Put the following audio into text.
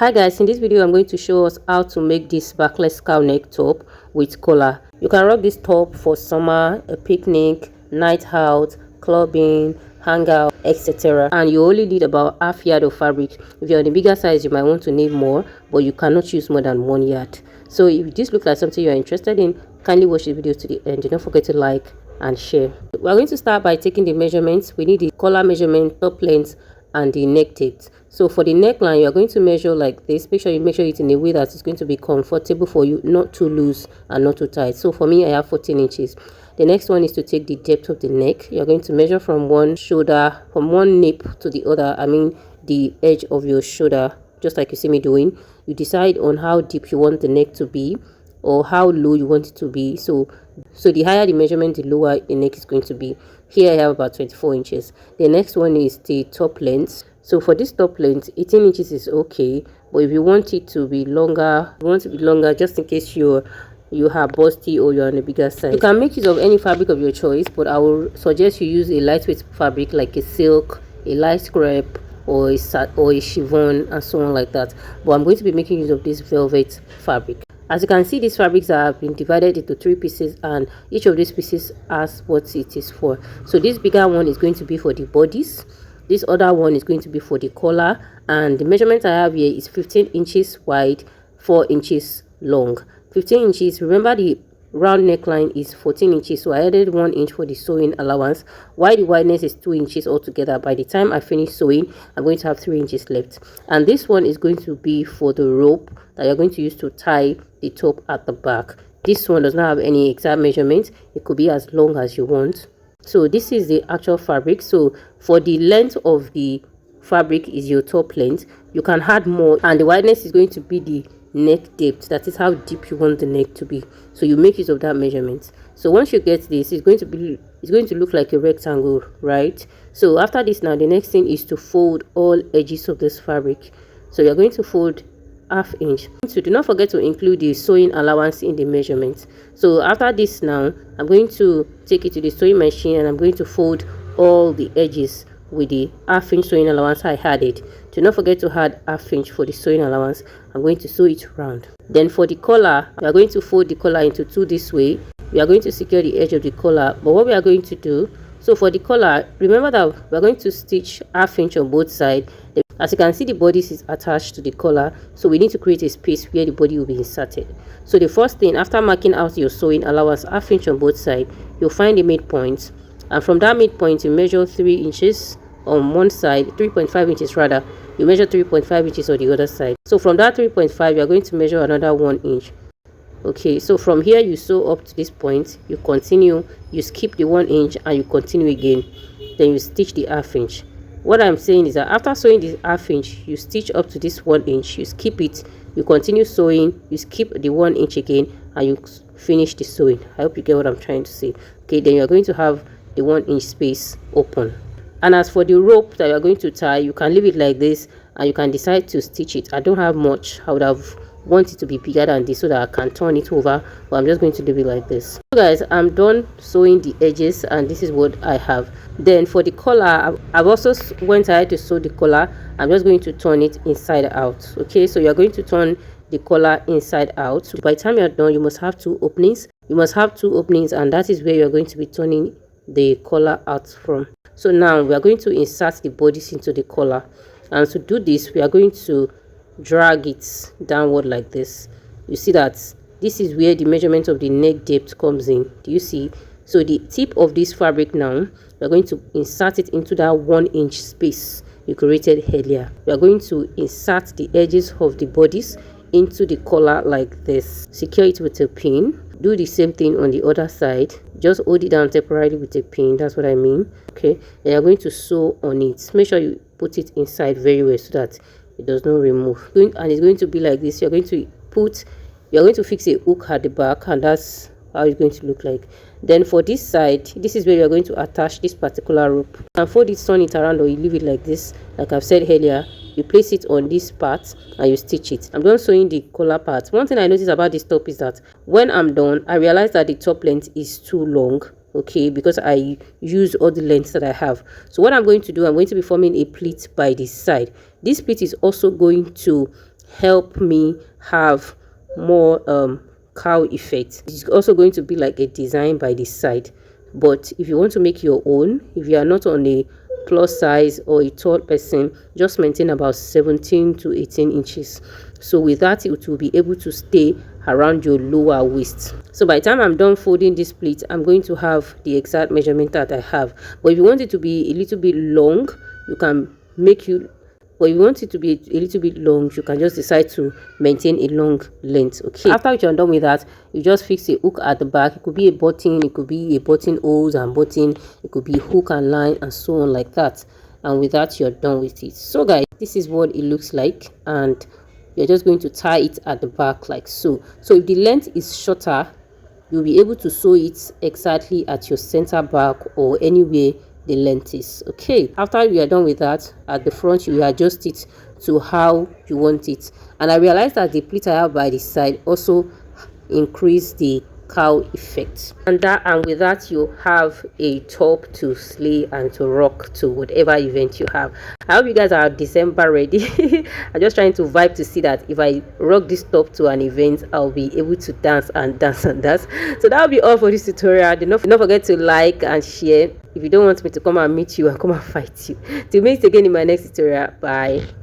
Hi guys, in this video I'm going to show us how to make this backless cow neck top with collar. You can rock this top for summer, a picnic, night out, clubbing, hangout, etc. And you only need about half yard of fabric. If you're on the bigger size, you might want to need more, but you cannot use more than 1 yard. So if this looks like something you're interested in, kindly watch the video to the end. Do not forget to like and share. We're going to start by taking the measurements. We need the collar measurement, top length, and the neck depth. So for the neckline, you are going to measure like this. Make sure you measure it in a way that it's going to be comfortable for you, not too loose and not too tight. So for me, I have 14 inches. The next one is to take the depth of the neck. You're going to measure from one shoulder, from one nape to the other. I mean the edge of your shoulder, just like you see me doing. You decide on how deep you want the neck to be or how low you want it to be. So the higher the measurement, the lower the neck is going to be. Here I have about 24 inches. The next one is the top length. So for this top length, 18 inches is okay, but if you want it to be longer, just in case you have busty or you're on a bigger size, you can make use of any fabric of your choice, but I will suggest you use a lightweight fabric like a silk, a light crepe, or a chiffon, and so on like that. But I'm going to be making use of this velvet fabric. As you can see, these fabrics have been divided into 3 pieces, and each of these pieces has what it is for. So this bigger one is going to be for the bodice, this other one is going to be for the collar, and the measurement I have here is 15 inches wide, 4 inches long. 15 inches, remember the round neckline is 14 inches, so I added 1 inch for the sewing allowance, while the wideness is 2 inches altogether. By the time I finish sewing, I'm going to have 3 inches left. And this one is going to be for the rope that you're going to use to tie the top at the back. This one does not have any exact measurement. It could be as long as you want. So this is the actual fabric. So for the length of the fabric is your top length. You can add more, and the wideness is going to be the neck depth. That is how deep you want the neck to be. So you make use of that measurement. So once you get this, it's going to look like a rectangle, right? So after this, now the next thing is to fold all edges of this fabric. So you're going to fold ½ inch. So do not forget to include the sewing allowance in the measurement. So after this, now I'm going to take it to the sewing machine and I'm going to fold all the edges with the ½ inch sewing allowance I added. Do not forget to add ½ inch for the sewing allowance. I'm going to sew it round. Then for the collar, we are going to fold the collar into 2 this way. We are going to secure the edge of the collar. But what we are going to do, so for the collar, remember that we are going to stitch ½ inch on both sides. As you can see, the bodice is attached to the collar, so we need to create a space where the body will be inserted. So the first thing, after marking out your sewing allowance ½ inch on both sides, you'll find the midpoint, and from that midpoint you measure 3 inches on one side, 3.5 inches rather. You measure 3.5 inches on the other side. So from that 3.5, you're going to measure another 1 inch. Okay, so from here you sew up to this point, you continue, you skip the 1 inch and you continue again, then you stitch the ½ inch. What I'm saying is that after sewing this ½ inch, you stitch up to this 1 inch, you skip it, you continue sewing, you skip the 1 inch again, and you finish the sewing. I hope you get what I'm trying to say. Okay, then you're going to have the 1 inch space open. And as for the rope that you're going to tie, you can leave it like this and you can decide to stitch it. I don't have much. I would have wanted it to be bigger than this so that I can turn it over, but I'm just going to leave it like this. So guys, I'm done sewing the edges and this is what I have. Then for the collar, I've also went ahead to sew the collar. I'm just going to turn it inside out. Okay, so you're going to turn the collar inside out. So by the time you're done, you must have 2 openings. You must have 2 openings, and that is where you're going to be turning the collar out from. So now we are going to insert the bodice into the collar, and to do this we are going to drag it downward like this. You see that this is where the measurement of the neck depth comes in. Do you see? So the tip of this fabric, now we are going to insert it into that 1 inch space you created earlier. We are going to insert the edges of the bodice into the collar like this. Secure it with a pin. Do the same thing on the other side. Just hold it down temporarily with a pin. That's what I mean. Okay, then you're going to sew on it. Make sure you put it inside very well so that it does not remove. And it's going to be like this. You're going to fix a hook at the back, and that's how it's going to look like. Then for this side, this is where you're going to attach this particular rope. You can fold it, turn it around, or you leave it like this. Like I've said earlier, you place it on this part and you stitch it. I'm done sewing the collar part. One thing I noticed about this top is that when I'm done, I realized that the top length is too long. Okay, because I use all the lengths that I have. So what I'm going to do, I'm going to be forming a pleat by this side. This pleat is also going to help me have more cowl effect. It's also going to be like a design by the side, but if you want to make your own, if you are not on a plus size or a tall person, just maintain about 17 to 18 inches. So with that, it will be able to stay around your lower waist. So by the time I'm done folding this pleat, I'm going to have the exact measurement that I have. But if you want it to be a little bit long, you can make you but if you want it to be a little bit long, you can just decide to maintain a long length. Okay, after you're done with that, you just fix a hook at the back. It could be a button, it could be a button holes and button, it could be hook and line and so on like that. And with that, you're done with it. So guys, this is what it looks like, and you're just going to tie it at the back like so. So if the length is shorter, you'll be able to sew it exactly at your center back or anywhere the length is. Okay, after you are done with that, at the front you will adjust it to how you want it. And I realized that the pleat I have by the side also increase the cowl effect, and with that you have a top to slay and to rock to whatever event you have. I hope you guys are December ready. I'm just trying to vibe to see that if I rock this top to an event, I'll be able to dance and dance and dance. So that'll be all for this tutorial. Do not forget to like and share if you don't want me to come and meet you and come and fight you. Till meet again in my next tutorial. Bye.